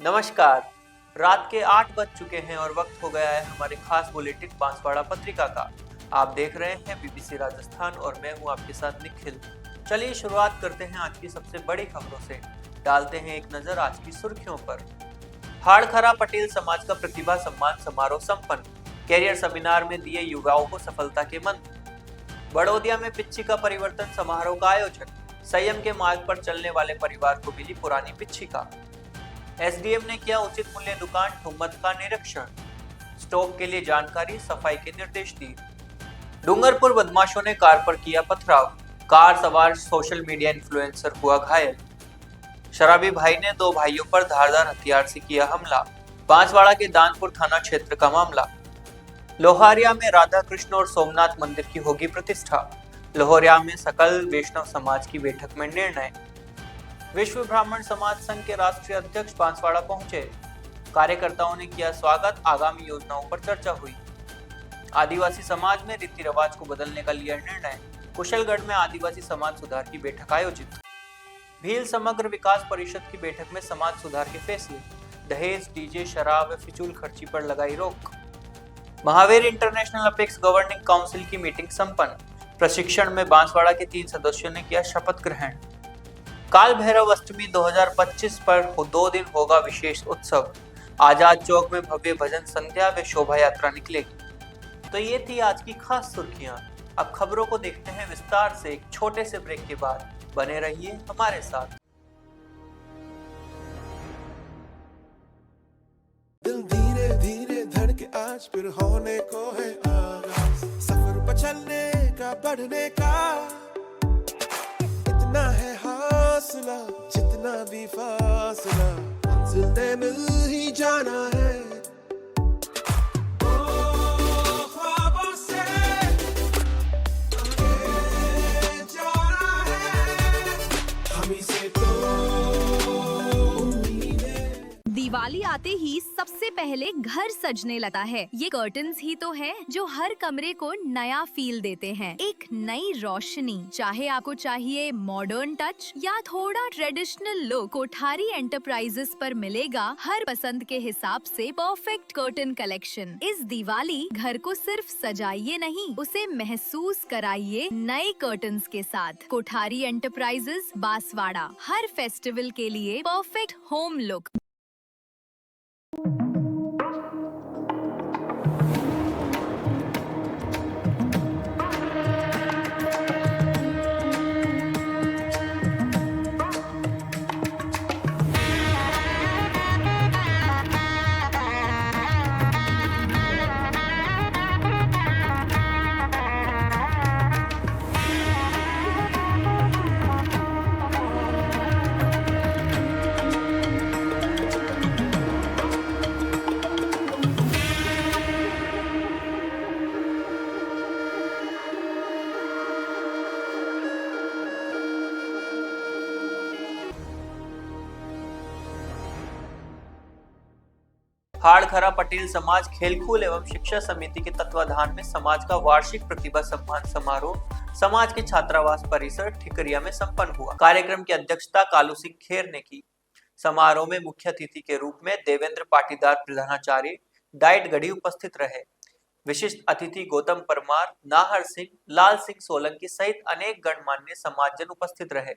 नमस्कार। रात के 8 बज चुके हैं और वक्त हो गया है हमारे खास बुलेटिन बांसवाड़ा पत्रिका का। आप देख रहे हैं बीबीसी राजस्थान और मैं हूं आपके साथ निखिल। चलिए शुरुआत करते हैं आज की सबसे बड़ी खबरों से। डालते हैं एक नजर आज की सुर्खियों पर। हाड़खरा पटेल समाज का प्रतिभा सम्मान समारोह संपन्न। कैरियर सेमिनार में दिए युवाओं को सफलता के मंत्र। बड़ौदिया में पिच्छी का परिवर्तन समारोह का आयोजन। संयम के मार्ग पर चलने वाले परिवार को मिली पुरानी पिच्छिका। एसडीएम ने किया उचित मूल्य दुकान ठुम्मत का निरीक्षण। स्टॉक के लिए जानकारी सफाई के निर्देश दिए। डूंगरपुर बदमाशों ने कार पर किया पथराव। कार सवार सोशल मीडिया इन्फ्लुएंसर हुआ घायल। शराबी भाई ने 2 भाइयों पर धारदार हथियार से किया हमला। बांसवाड़ा के दानपुर थाना क्षेत्र का मामला। लोहारिया में राधा कृष्ण और सोमनाथ मंदिर की होगी प्रतिष्ठा। लोहारिया में सकल वैष्णव समाज की बैठक में निर्णय। विश्व ब्राह्मण समाज संघ के राष्ट्रीय अध्यक्ष बांसवाड़ा पहुंचे। कार्यकर्ताओं ने किया स्वागत। आगामी योजनाओं पर चर्चा हुई। आदिवासी समाज में रीति रिवाज को बदलने का लिया निर्णय। कुशलगढ़ में आदिवासी समाज सुधार की बैठक आयोजित। भील समग्र विकास परिषद की बैठक में समाज सुधार के फैसले। दहेज, डीजे, शराब व फिजूल खर्ची पर लगाई रोक। Mahavir international apex governing council की मीटिंग संपन्न। प्रशिक्षण में बांसवाड़ा के 3 सदस्यों ने किया शपथ ग्रहण। काल भैरव अष्टमी 2025 पर 2 दिन होगा विशेष उत्सव। आजाद चौक में भव्य भजन संध्या व शोभा यात्रा निकलेगी। तो ये थी आज की खास सुर्खियां। अब खबरों को देखते हैं विस्तार से एक छोटे से ब्रेक के बाद। बने रहिए हमारे साथ। दिल धीरे धीरे धड़के आज फिर होने को है आगाज। सफर पर चलने का बढ़ने का इतना है हौसला, जितना भी फासला मंजिल ने मिल ही जाना है। ओ ख्वाबों से आगे जाना है, हम ही से तो दिवाली आते ही सबसे पहले घर सजने लगता है। ये कर्टन्स ही तो है जो हर कमरे को नया फील देते हैं, एक नई रोशनी। चाहे आपको चाहिए मॉडर्न टच या थोड़ा ट्रेडिशनल लुक, कोठारी एंटरप्राइजेस पर मिलेगा हर पसंद के हिसाब से परफेक्ट कर्टन कलेक्शन। इस दिवाली घर को सिर्फ सजाइए नहीं, उसे महसूस कराइए नए कर्टन्स के साथ। कोठारी एंटरप्राइजेस बांसवाड़ा, हर फेस्टिवल के लिए परफेक्ट होम लुक। हाड़खरा पटेल समाज खेलकूद एवं शिक्षा समिति के तत्वाधान में समाज का वार्षिक प्रतिभा सम्मान समारोह समाज के छात्रावास परिसर ठिकरिया में संपन्न हुआ। कार्यक्रम की अध्यक्षता कालू सिंह खेर ने की। समारोह में मुख्य अतिथि के रूप में देवेंद्र पाटीदार प्रधानाचार्य डाइट गढ़ी उपस्थित रहे। विशिष्ट अतिथि गौतम परमार, नाहर सिंह, लाल सिंह सोलंकी सहित अनेक गणमान्य समाजजन उपस्थित रहे।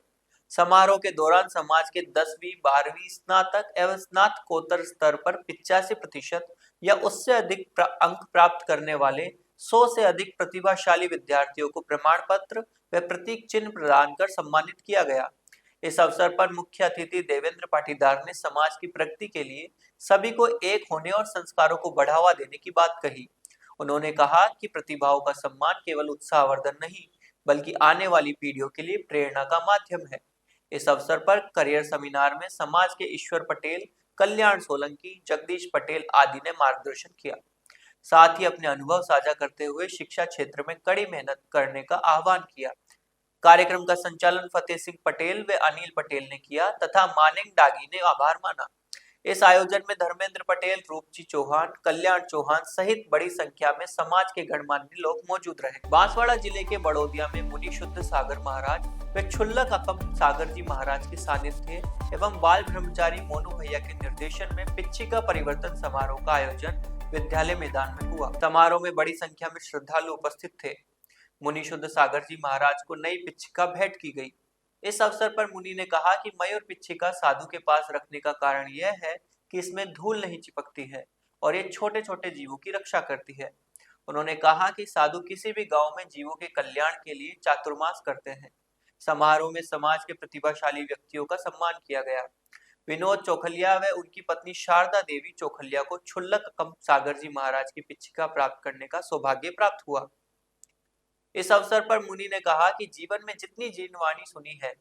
समारोह के दौरान समाज के 10वीं 12वीं स्नातक एवं स्नातकोत्तर स्तर पर 85% या उससे अधिक अंक प्राप्त करने वाले 100 से अधिक प्रतिभाशाली विद्यार्थियों को प्रमाण पत्र व प्रतीक चिन्ह प्रदान कर सम्मानित किया गया। इस अवसर पर मुख्य अतिथि देवेंद्र पाटीदार ने समाज की प्रगति के लिए सभी को एक होने और संस्कारों को बढ़ावा देने की बात कही। उन्होंने कहा कि प्रतिभाओं का सम्मान केवल उत्साहवर्धन नहीं बल्कि आने वाली पीढ़ियों के लिए प्रेरणा का माध्यम है। इस अवसर पर करियर सेमिनार में समाज के ईश्वर पटेल, कल्याण सोलंकी, जगदीश पटेल आदि ने मार्गदर्शन किया। साथ ही अपने अनुभव साझा करते हुए शिक्षा क्षेत्र में कड़ी मेहनत करने का आह्वान किया। कार्यक्रम का संचालन फतेह सिंह पटेल व अनिल पटेल ने किया तथा मानिंग डागी ने आभार माना। इस आयोजन में धर्मेंद्र पटेल, रूपजी चौहान, कल्याण चौहान सहित बड़ी संख्या में समाज के गणमान्य लोग मौजूद रहे। बांसवाड़ा जिले के बड़ौदिया में मुनि शुद्ध सागर महाराज व क्षुल्लक अकम सागर जी महाराज के सानिध्य एवं बाल ब्रह्मचारी मोनू भैया के निर्देशन में पिच्छिका परिवर्तन समारोह का आयोजन विद्यालय मैदान में हुआ। समारोह में बड़ी संख्या में श्रद्धालु उपस्थित थे। मुनि शुद्ध सागर जी महाराज को नई पिच्छिका भेंट की गई। इस अवसर पर मुनि ने कहा कि मयूर पिच्छिका साधु के पास रखने का कारण यह है कि इसमें धूल नहीं चिपकती है और ये छोटे छोटे जीवों की रक्षा करती है। उन्होंने कहा कि साधु किसी भी गांव में जीवों के कल्याण के लिए चातुर्मास करते हैं। समारोह में समाज के प्रतिभाशाली व्यक्तियों का सम्मान किया गया। विनोद चौखलिया व उनकी पत्नी शारदा देवी चौखलिया को क्षुल्लक अकम सागर जी महाराज की पिच्छिका प्राप्त करने का सौभाग्य प्राप्त हुआ। इस अवसर पर मुनि ने कहा कि जीवन में जितनी जीनवाणी सुनी है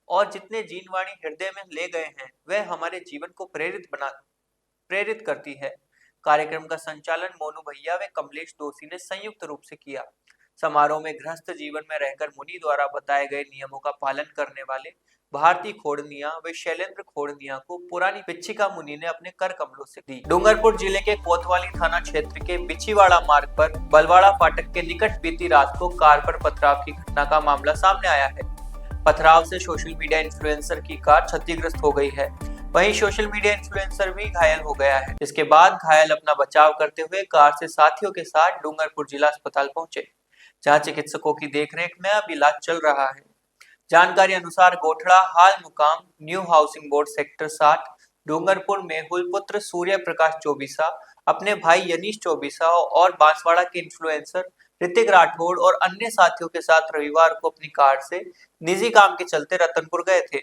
और जितने जीनवाणी हृदय में ले गए हैं वह हमारे जीवन को प्रेरित करती है। कार्यक्रम का संचालन मोनू भैया व कमलेश दोषी ने संयुक्त रूप से किया। समारोह में गृहस्थ जीवन में रहकर मुनि द्वारा बताए गए नियमों का पालन करने वाले भारती खोड़निया व शैलेंद्र खोड़निया को पुरानी पिच्छिका मुनि ने अपने कर कमलों से दी। डूंगरपुर जिले के कोतवाली थाना क्षेत्र के बिछीवाड़ा मार्ग पर बलवाड़ा फाटक के निकट बीती रात को कार पर पथराव की घटना का मामला सामने आया है। पथराव से सोशल मीडिया इन्फ्लुएंसर की कार क्षतिग्रस्त हो गई है। वहीं सोशल मीडिया इन्फ्लुएंसर भी घायल हो गया है। इसके बाद घायल अपना बचाव करते हुए कार से साथियों के साथ डूंगरपुर जिला अस्पताल पहुंचे, जहां चिकित्सकों की देखरेख में अब इलाज चल रहा है। जानकारी अनुसार गोठड़ा हाल मुकाम new housing board sector 60 Dungarpur Mehul पुत्र सूर्य प्रकाश चौबीसा अपने भाई यनीश चौबीसा और बांसवाड़ा के इन्फ्लुएंसर ऋतिक राठौड़ और अन्य साथियों के साथ रविवार को अपनी कार से निजी काम के चलते रतनपुर गए थे।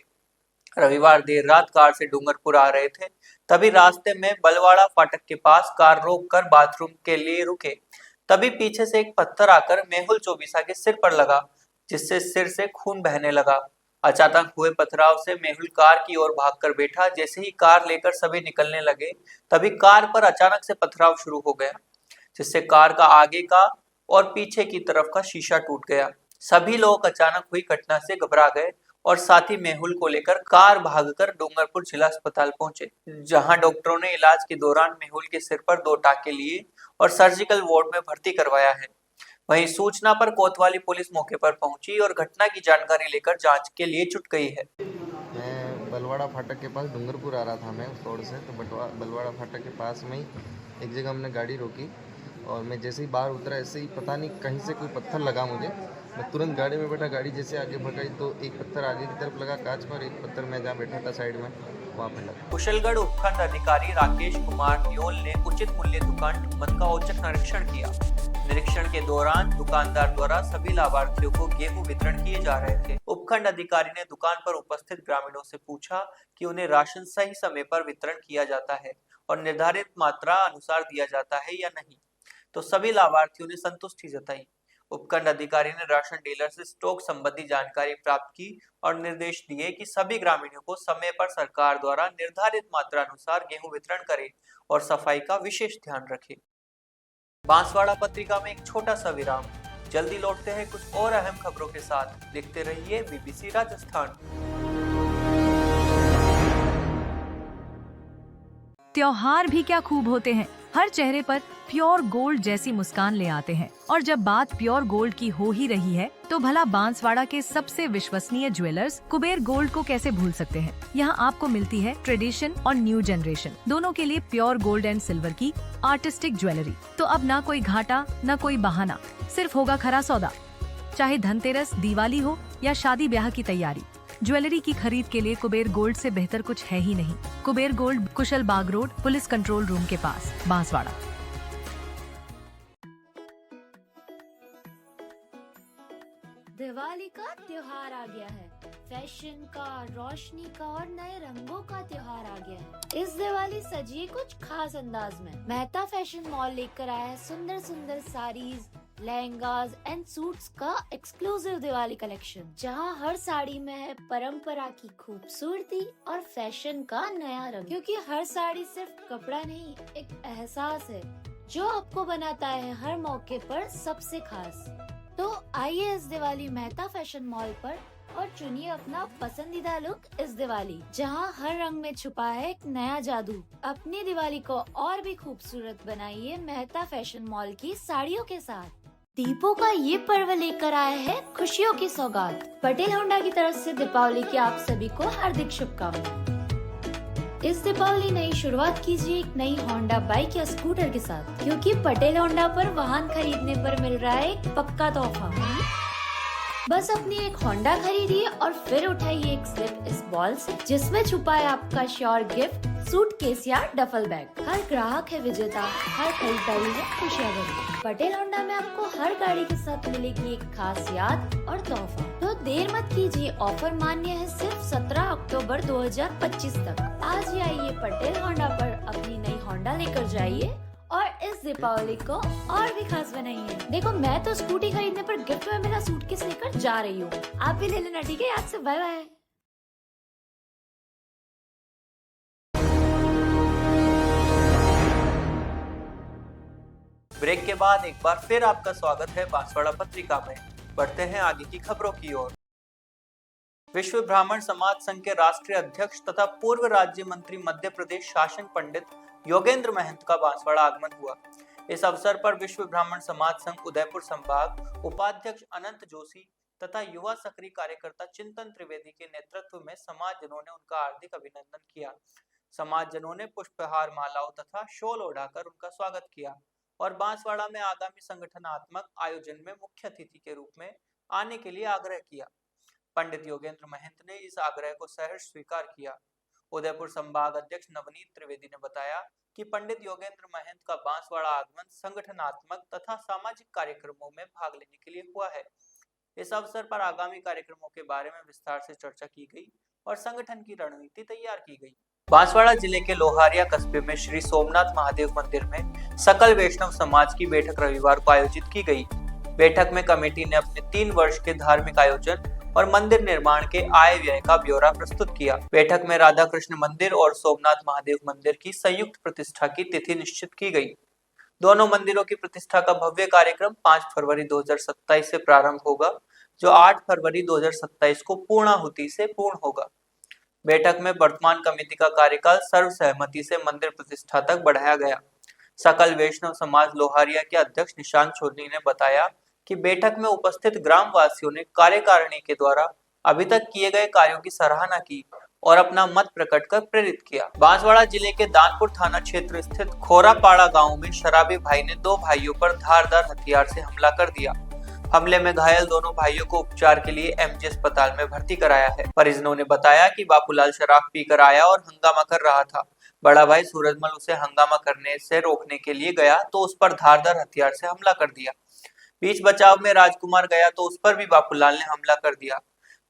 रविवार देर रात कार से डूंगरपुर आ रहे थे, तभी रास्ते में बलवाड़ा फाटक के पास कार रोककर बाथरूम के लिए रुके। तभी पीछे से एक पत्थर आकर मेहुल चौबीसा के सिर पर लगा, जिससे सिर से खून बहने लगा। अचानक हुए पथराव से मेहुल कार की ओर भागकर बैठा। जैसे ही कार लेकर सभी निकलने लगे, तभी कार पर अचानक से पथराव शुरू हो गया, जिससे कार का आगे का और पीछे की तरफ का शीशा टूट गया। सभी लोग अचानक हुई घटना से घबरा गए और साथी मेहुल को लेकर कार भागकर डूंगरपुर जिला अस्पताल पहुंचे, जहां डॉक्टरों ने इलाज के दौरान मेहुल के सिर पर 2 टाके लिए और सर्जिकल वार्ड में भर्ती करवाया है। वहीं सूचना पर कोतवाली पुलिस मौके पर पहुंची और घटना की जानकारी लेकर जांच के लिए जुट गई है। मैं बलवाड़ा फाटक के पास डूंगरपुर आ रहा था मैं उस रोड से, तो बलवाड़ा फाटक के पास में ही एक जगह हमने गाड़ी रोकी और मैं जैसे ही बाहर उतरा ऐसे ही पता नहीं कहीं से कोई पत्थर लगा मुझे। मैं तुरंत गाड़ी में बैठा, गाड़ी जैसे आगे भगाई तो एक पत्थर आगे की तरफ लगा कांच पर, एक पत्थर मैं जहाँ बैठा था साइड में वहाँ पे लगा। कुशलगढ़ उपखंड अधिकारी राकेश कुमार न्योल ने उचित मूल्य दुकान कीमत का औचक निरीक्षण किया। निरीक्षण के दौरान दुकानदार द्वारा सभी लाभार्थियों को गेहूं वितरण किए जा रहे थे। उपखंड अधिकारी ने दुकान पर उपस्थित ग्रामीणों से पूछा कि उन्हें राशन सही समय पर वितरण किया जाता है और निर्धारित मात्रा अनुसार दिया जाता है या नहीं, तो सभी लाभार्थियों ने संतुष्टि जताई। उपखंड अधिकारी ने राशन डीलर से स्टॉक संबंधी जानकारी प्राप्त की और निर्देश दिए कि सभी ग्रामीणों को समय पर सरकार द्वारा निर्धारित मात्रा अनुसार गेहूं वितरण करें और सफाई का विशेष ध्यान रखें। बांसवाड़ा पत्रिका में एक छोटा सा विराम, जल्दी लौटते हैं कुछ और अहम खबरों के साथ। देखते रहिए बीबीसी राजस्थान। त्योहार भी क्या खूब होते हैं, हर चेहरे पर प्योर गोल्ड जैसी मुस्कान ले आते हैं। और जब बात प्योर गोल्ड की हो ही रही है, तो भला बांसवाड़ा के सबसे विश्वसनीय ज्वेलर्स कुबेर गोल्ड को कैसे भूल सकते हैं। यहाँ आपको मिलती है ट्रेडिशन और न्यू जनरेशन दोनों के लिए प्योर गोल्ड एंड सिल्वर की आर्टिस्टिक ज्वेलरी। तो अब ना कोई घाटा न कोई बहाना, सिर्फ होगा खरा सौदा। चाहे धनतेरस, दिवाली हो या शादी ब्याह की तैयारी, ज्वेलरी की खरीद के लिए कुबेर गोल्ड से बेहतर कुछ है ही नहीं। कुबेर गोल्ड, कुशल बाग रोड, पुलिस कंट्रोल रूम के पास, बांसवाड़ा। दिवाली का त्योहार आ गया है। फैशन का, रोशनी का और नए रंगों का त्योहार आ गया है। इस दिवाली सजिए कुछ खास अंदाज में। मेहता फैशन मॉल लेकर आया है सुंदर सुंदर साड़ीज, लहंगास एंड सूट्स का एक्सक्लूसिव दिवाली कलेक्शन, जहां हर साड़ी में है परंपरा की खूबसूरती और फैशन का नया रंग। क्योंकि हर साड़ी सिर्फ कपड़ा नहीं, एक एहसास है जो आपको बनाता है हर मौके पर सबसे खास। तो आइए इस दिवाली मेहता फैशन मॉल पर और चुनिए अपना पसंदीदा लुक इस दिवाली, जहां हर रंग में छुपा है एक नया जादू। अपनी दिवाली को और भी खूबसूरत बनाइए मेहता फैशन मॉल की साड़ियों के साथ। दीपों का ये पर्व लेकर आया है खुशियों की सौगात। पटेल होंडा की तरफ से दीपावली की आप सभी को हार्दिक शुभकामनाएं। इस दीपावली नई शुरुआत कीजिए एक नई होंडा बाइक या स्कूटर के साथ, क्योंकि पटेल होंडा पर वाहन खरीदने पर मिल रहा है एक पक्का तोहफा। बस अपनी एक होंडा खरीदिए और फिर उठाइए एक स्लिप इस बॉल से, जिसमें छुपा है आपका श्योर गिफ्ट, सूटकेस या डफल बैग। हर ग्राहक है विजेता, हर खरीदारी है खुशियाँ भरी। पटेल होंडा में आपको हर गाड़ी के साथ मिलेगी एक खास याद और तोहफा। तो देर मत कीजिए, ऑफर मान्य है सिर्फ 17 अक्टूबर 2025 तक। आज ही आइए पटेल होंडा पर अपनी नई होंडा लेकर जाइए और इस दीपावली को और भी खास बनाइए। देखो, मैं तो स्कूटी खरीदने पर गिफ्ट में मेरा सूटकेस लेकर जा रही हूँ, आप भी ले लेना, ठीक है? आज से बाय बाय। ब्रेक के बाद एक बार फिर आपका स्वागत है बांसवाड़ा पत्रिका में। बढ़ते हैं आगे की खबरों की ओर। विश्व ब्राह्मण समाज संघ के राष्ट्रीय अध्यक्ष तथा पूर्व राज्य मंत्री मध्य प्रदेश शासन पंडित योगेंद्र महंत का बांसवाड़ा आगमन हुआ। इस अवसर पर विश्व ब्राह्मण समाज संघ उदयपुर संभाग उपाध्यक्ष अनंत जोशी तथा युवा सक्रिय कार्यकर्ता चिंतन त्रिवेदी के नेतृत्व में समाजजनों ने उनका हार्दिक अभिनंदन किया। समाजजनों ने पुष्पहार, मालाओं तथा शॉल ओढ़ाकर उनका स्वागत किया और बांसवाड़ा में आगामी संगठनात्मक आयोजन में मुख्य अतिथि के रूप में आने के लिए आग्रह किया। पंडित योगेंद्र महंत ने इस आग्रह को सहर्ष स्वीकार किया। उदयपुर संभाग अध्यक्ष नवनीत त्रिवेदी ने बताया कि पंडित योगेंद्र महंत का बांसवाड़ा आगमन संगठनात्मक तथा सामाजिक कार्यक्रमों में भाग लेने के लिए हुआ है। इस अवसर पर आगामी कार्यक्रमों के बारे में विस्तार से चर्चा की गई और संगठन की रणनीति तैयार की गई। बांसवाड़ा जिले के लोहारिया कस्बे में श्री सोमनाथ महादेव मंदिर में सकल वैष्णव समाज की बैठक रविवार को आयोजित की गई। बैठक में कमेटी ने अपने 3 वर्ष के धार्मिक आयोजन और मंदिर निर्माण के आय व्यय का ब्यौरा प्रस्तुत किया। बैठक में राधा कृष्ण मंदिर और सोमनाथ महादेव मंदिर की संयुक्त प्रतिष्ठा की तिथि निश्चित की गई। दोनों मंदिरों की प्रतिष्ठा का भव्य कार्यक्रम 5 फरवरी 2027 से प्रारंभ होगा, जो 8 फरवरी 2027 को पूर्णाहुति से पूर्ण होगा। बैठक में वर्तमान कमेटी का कार्यकाल सर्वसहमति से मंदिर प्रतिष्ठा तक बढ़ाया गया। सकल वैष्णव समाज लोहारिया के अध्यक्ष निशांत छोरनी ने बताया कि बैठक में उपस्थित ग्राम वासियों ने कार्यकारिणी के द्वारा अभी तक किए गए कार्यों की सराहना की और अपना मत प्रकट कर प्रेरित किया। बांसवाड़ा जिले के दानपुर थाना क्षेत्र स्थित खोरापाड़ा गांव में शराबी भाई ने 2 भाइयों पर धारदार हथियार से हमला कर दिया। हमले में घायल दोनों भाइयों को उपचार के लिए एमजी अस्पताल में भर्ती कराया है। परिजनों ने बताया कि बापूलाल शराब पीकर आया और हंगामा कर रहा था। बड़ा भाई सूरजमल उसे हंगामा करने से रोकने के लिए गया तो उस पर धारदार हथियार से हमला कर दिया। बीच बचाव में राजकुमार गया तो उस पर भी बापूलाल ने हमला कर दिया।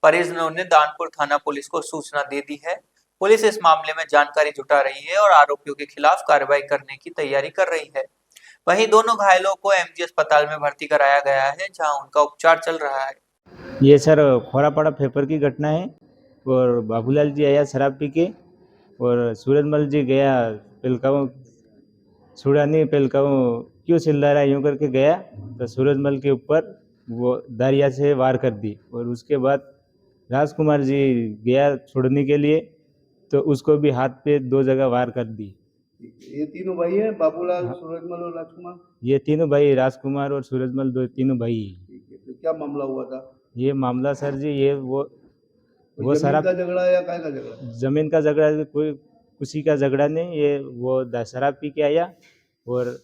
परिजनों ने दानपुर थाना पुलिस को सूचना दे दी है। पुलिस इस मामले में जानकारी जुटा रही है और आरोपियों के खिलाफ कार्रवाई करने की तैयारी कर रही है। वहीं दोनों घायलों को एमजी अस्पताल में भर्ती कराया गया है, जहां उनका उपचार चल रहा है। ये सर खोरापाड़ा फेपर की घटना है और बाबूलाल जी आया शराब पी के और सूरजमल जी गया पेलकाऊ छुड़ाने पेलकाऊ क्यों चिल्ला रहा है यूँ करके गया तो सूरजमल के ऊपर वो दारिया से वार कर दी और उसके बाद राजकुमार जी गया छोड़ने के लिए तो उसको भी हाथ पे 2 जगह वार कर दी। ये तीनों भाई हैं, बाबूलाल, हाँ। सूरजमल और राजकुमार। ये तीनों भाई राजकुमार और सूरजमल तीनों भाई। ठीक है, तो क्या मामला हुआ था? ये मामला सर जी ये वो जमीन शराब का झगड़ा या काय का झगड़ा? जमीन का झगड़ा कोई किसी का झगड़ा नहीं, ये वो शराब पी के आया और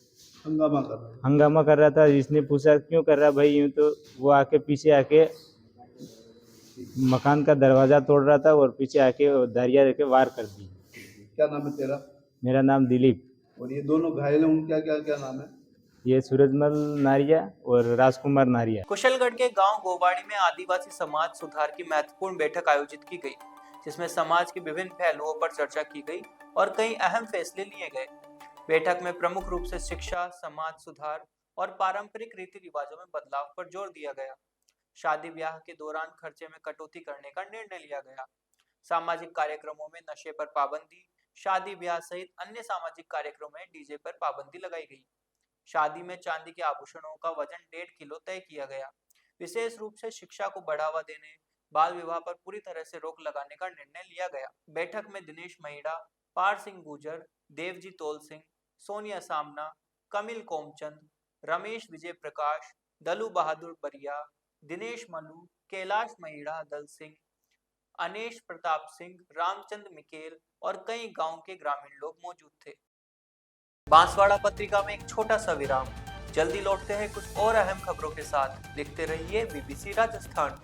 हंगामा कर रहा था। इसने पूछा क्यों कर रहा भाई यूँ, तो वो आके पीछे आके मकान का दरवाजा तोड़ रहा था और पीछे आके दारिया लेके वार कर दी। क्या नाम है तेरा? मेरा नाम दिलीप। और ये दोनों घायल हैं, उनका क्या क्या नाम है? ये सूरजमल नारिया और राजकुमार नारिया। कुशलगढ़ के गांव गोवाड़ी में आदिवासी समाज सुधार की महत्वपूर्ण बैठक आयोजित की गई, जिसमें समाज के विभिन्न पहलुओं पर चर्चा की गई और कई अहम फैसले लिए गए। बैठक में प्रमुख रूप से शिक्षा, समाज सुधार और पारंपरिक रीति रिवाजों में बदलाव पर जोर दिया गया। शादी ब्याह के दौरान खर्चे में कटौती करने का निर्णय लिया गया। सामाजिक कार्यक्रमों में नशे पर पाबंदी, शादी ब्याह सहित अन्य सामाजिक कार्यक्रमों में डीजे पर पाबंदी लगाई गई। शादी में चांदी के आभूषणों का वजन 1.5 किलो तय किया गया। विशेष रूप से शिक्षा को बढ़ावा देने, बाल विवाह पर पूरी तरह से रोक लगाने का निर्णय लिया गया। बैठक में दिनेश महिड़ा, पार सिंह गुर्जर, देवजी तोल सिंह, सोनिया सामना, कमिल कोमचंद, रमेश विजय प्रकाश, दलू बहादुर बरिया, दिनेश मल्लू, कैलाश महिड़ा दल सिंह, अनेश प्रताप सिंह, रामचंद्र मिकेल और कई गांव के ग्रामीण लोग मौजूद थे। बांसवाड़ा पत्रिका में एक छोटा सा विराम। जल्दी लौटते हैं कुछ और अहम खबरों के साथ। देखते रहिए बीबीसी राजस्थान।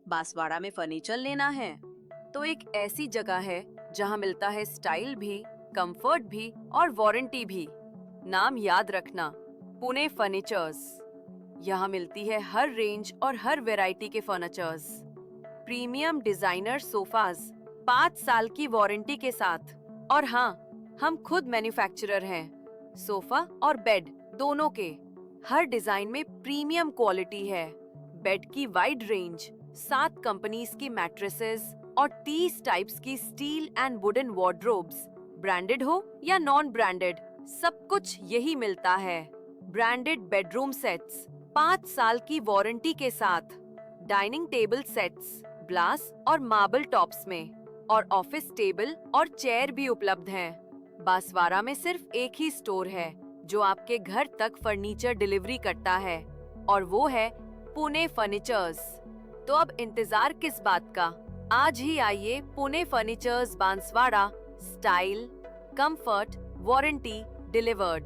बांसवाड़ा में फर्नीचर लेना है तो एक ऐसी जगह है जहां मिलता है स्टाइल भी, कंफर्ट भी और वारंटी भी। नाम याद रखना, पुणे फर्नीचर्स। यहाँ मिलती है हर रेंज और हर वैरायटी के फर्नीचर्स। प्रीमियम डिजाइनर सोफाज 5 साल की वारंटी के साथ। और हाँ, हम खुद मैन्युफैक्चरर हैं, सोफा और बेड दोनों के। हर डिजाइन में प्रीमियम क्वालिटी है। बेड की वाइड रेंज, 7 कंपनीज की मैट्रेसेस और 30 टाइप्स की steel and wooden wardrobes. Branded हो या नॉन ब्रांडेड, सब कुछ यही मिलता है। ब्रांडेड बेडरूम सेट्स 5 साल की वारंटी के साथ। डाइनिंग टेबल सेट्स ग्लास और मार्बल टॉप्स में। और ऑफिस टेबल और चेयर भी उपलब्ध हैं। बांसवाड़ा में सिर्फ एक ही स्टोर है जो आपके घर तक फर्नीचर डिलीवरी करता है, और वो है पुणे फर्नीचर्स। तो अब इंतजार किस बात का? आज ही आइए Pune furnitures Banswara. Style, comfort, warranty delivered.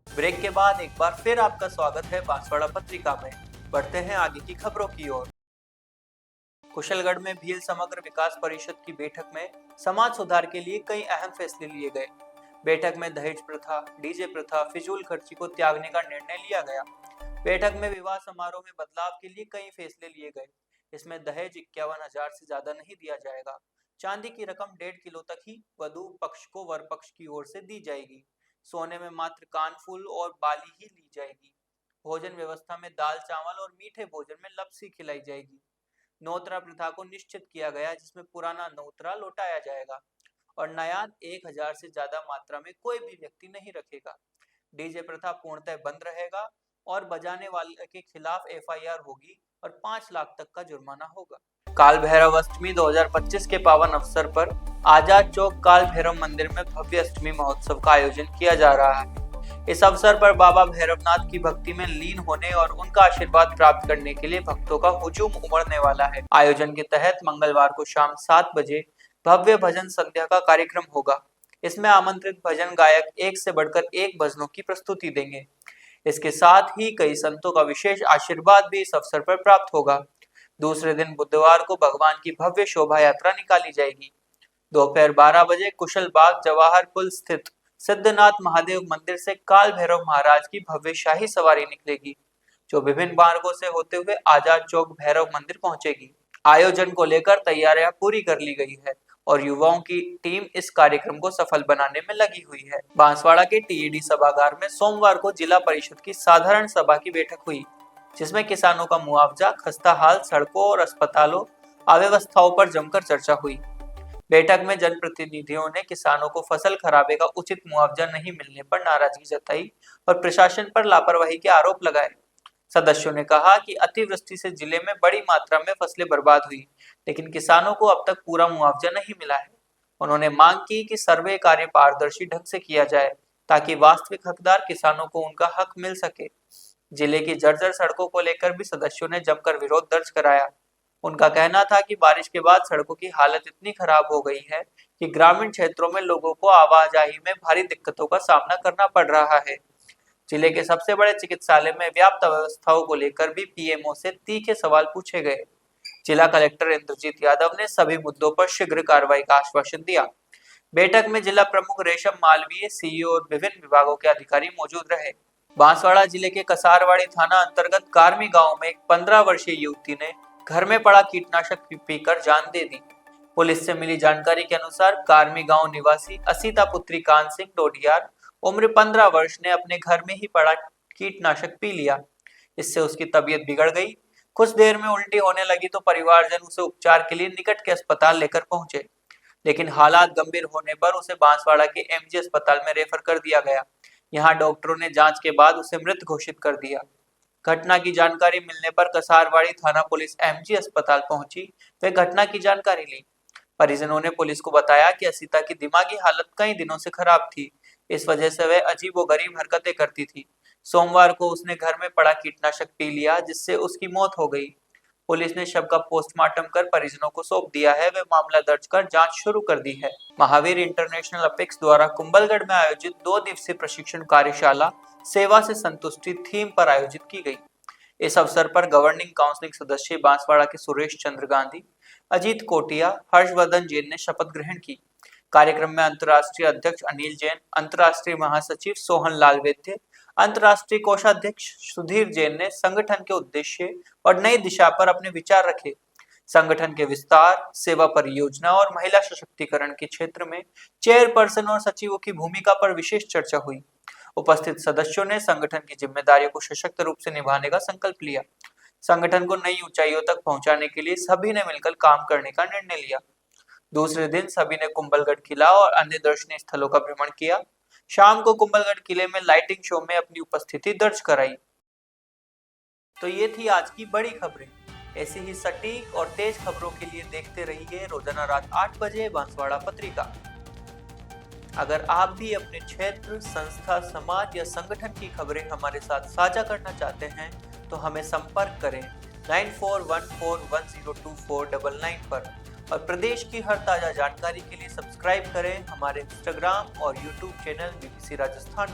Break के बाद एक बार फिर आपका स्वागत है बांसवाड़ा पत्रिका में। बढ़ते हैं आगे की खबरों की ओर। कुशलगढ़ में भील समग्र विकास परिषद की बैठक में समाज सुधार के लिए कई अहम फैसले लिए गए। बैठक में दहेज प्रथा, डीजे प्रथा, फिजूल खर्ची को त्यागने का निर्णय लिया गया। बैठक में विवाह समारोह में बदलाव के लिए कई फैसले लिए गए। इसमें दहेज 51,000 से ज्यादा नहीं दिया जाएगा। चांदी की रकम 1.5 किलो तक ही वधू पक्ष को वर पक्ष की ओर से दी जाएगी। सोने में मात्र कानफूल और बाली ही ली जाएगी। भोजन व्यवस्था में दाल चावल और मीठे भोजन में लपसी खिलाई जाएगी। नोतरा प्रथा को निश्चित किया गया, जिसमें पुराना नोतरा लौटाया जाएगा और नया 1,000 से ज्यादा मात्रा में कोई भी व्यक्ति नहीं रखेगा। डीजे प्रथा पूर्णतः बंद रहेगा और बजाने वाले के खिलाफ FIR होगी और 5 लाख तक का जुर्माना होगा। काल भैरव अष्टमी 2025 के पावन अवसर पर आजाद चौक काल भैरव मंदिर में भव्य अष्टमी महोत्सव का आयोजन किया जा रहा है। इस अवसर पर बाबा भैरवनाथ की भक्ति में लीन होने और उनका आशीर्वाद प्राप्त करने के लिए भक्तों का हुजूम उमड़ने वाला है। आयोजन के तहत मंगलवार को शाम 7 बजे भव्य भजन संध्या का कार्यक्रम होगा। इसमें आमंत्रित भजन गायक एक से बढ़कर एक भजनों की प्रस्तुति देंगे। इसके साथ ही कई संतों का विशेष आशीर्वाद भी इस अवसर पर प्राप्त होगा। दूसरे दिन बुधवार को भगवान की भव्य शोभा यात्रा निकाली जाएगी। दोपहर 12 बजे कुशल बाग जवाहर पुल स्थित सिद्धनाथ महादेव मंदिर से काल भैरव महाराज की भव्य शाही सवारी निकलेगी, जो विभिन्न मार्गों से होते हुए आजाद चौक भैरव मंदिर पहुंचेगी। आयोजन को लेकर तैयारियां पूरी कर ली गई है और युवाओं की टीम इस कार्यक्रम को सफल बनाने में लगी हुई है। बांसवाड़ा के TAD सभागार में सोमवार को जिला परिषद की साधारण सभा की बैठक हुई। जिसमें किसानों का मुआवजा, खस्ता हाल सड़कों और अस्पतालों अव्यवस्थाओं पर जमकर चर्चा हुई। बैठक में जनप्रतिनिधियों ने किसानों को फसल खराबे का उचित मुआवजा नहीं मिलने पर नाराजगी जताई और प्रशासन पर लापरवाही के आरोप लगाए। सदस्यों ने कहा कि अतिवृष्टि से जिले में बड़ी मात्रा में फसलें बर्बाद हुई, लेकिन किसानों को अब तक पूरा मुआवजा नहीं मिला है। उन्होंने मांग की कि सर्वे कार्य पारदर्शी ढंग से किया जाए ताकि वास्तविक हकदार किसानों को उनका हक मिल सके। जिले की जर्जर सड़कों को लेकर भी सदस्यों ने जमकर विरोध दर्ज कराया। उनका कहना था कि बारिश के बाद सड़कों की हालत इतनी खराब हो गई है कि ग्रामीण क्षेत्रों में लोगों को आवाजाही में भारी दिक्कतों का सामना करना पड़ रहा है। जिले के सबसे बड़े चिकित्सालय में व्याप्त अव्यवस्थाओं को लेकर भी पीएमओ से तीखे सवाल पूछे गए। जिला कलेक्टर इंद्रजीत यादव ने सभी मुद्दों पर शीघ्र कार्रवाई का आश्वासन दिया। बैठक में जिला प्रमुख रेशम मालवीय, सीईओ और विभिन्न विभागों के अधिकारी मौजूद रहे। बांसवाड़ा जिले के कसारवाड़ी थाना अंतर्गत कारमी गांव में एक 15 वर्षीय युवती ने घर में पड़ा कीटनाशक पीकर जान दे दी। पुलिस से मिली जानकारी के अनुसार कारमी गांव निवासी असीता पुत्री कान सिंह डोडियार उम्र 15 वर्ष ने अपने घर में ही पड़ा कीटनाशक पी लिया। इससे उसकी तबीयत बिगड़ गई। कुछ देर में उल्टी होने लगी तो परिवारजन उसे उपचार के लिए निकट के अस्पताल लेकर पहुंचे, लेकिन हालात गंभीर होने पर उसे बांसवाड़ा के एमजी अस्पताल में रेफर कर दिया गया। यहां डॉक्टरों ने जांच के बाद उसे मृत घोषित कर दिया। घटना की जानकारी मिलने पर कसारवाड़ी थाना पुलिस एमजी अस्पताल पहुंची वे घटना की जानकारी ली। परिजनों ने पुलिस को बताया कि असीता की दिमागी हालत कई दिनों से खराब थी, इस वजह से वह अजीबोगरीब हरकतें करती थी। सोमवार को उसने घर में पड़ा कीटनाशक पी लिया, जिससे उसकी मौत हो गई। पुलिस ने शव का पोस्टमार्टम कर परिजनों को सौंप दिया है। वे मामला दर्ज कर जांच शुरू कर दी है। महावीर इंटरनेशनल अपेक्स द्वारा कुंभलगढ़ में आयोजित 2 दिवसीय प्रशिक्षण कार्यशाला सेवा से संतुष्टि थीम पर आयोजित की गई। इस अवसर पर गवर्निंग काउंसिल सदस्य बांसवाड़ा के सुरेश चंद्र गांधी, अजीत कोटिया, हर्षवर्धन जैन ने शपथ ग्रहण की। कार्यक्रम में अंतर्राष्ट्रीय अध्यक्ष अनिल जैन, अंतर्राष्ट्रीय महासचिव सोहन लाल वैद्य, अंतर्राष्ट्रीय कोषाध्यक्ष सुधीर जैन ने संगठन के उद्देश्य और नई दिशा पर अपने विचार रखे। संगठन के विस्तार, सेवा परियोजना और महिला सशक्तिकरण के क्षेत्र में चेयरपर्सन और सचिवों की भूमिका पर विशेष चर्चा हुई। उपस्थित सदस्यों ने संगठन की जिम्मेदारियों को सशक्त रूप से निभाने का संकल्प लिया। संगठन को नई ऊंचाइयों तक पहुंचाने के लिए सभी ने मिलकर काम करने का निर्णय लिया। दूसरे दिन सभी ने कुंभलगढ़ किला और अन्य दर्शनीय स्थलों का भ्रमण किया। शाम को कुंभलगढ़ किले में लाइटिंग शो में अपनी उपस्थिति दर्ज कराई। तो ये थी आज की बड़ी खबरें। ऐसी ही सटीक और तेज खबरों के लिए देखते रहिए रोजाना रात 8 बजे बांसवाड़ा पत्रिका। अगर आप भी अपने क्षेत्र, संस्था, समाज या संगठन की खबरें हमारे साथ साझा करना चाहते हैं तो हमें संपर्क करें 9414102499 पर और प्रदेश की हर ताजा जानकारी के लिए सब्सक्राइब करें हमारे इंस्टाग्राम और यूट्यूब चैनल बीबीसी राजस्थान।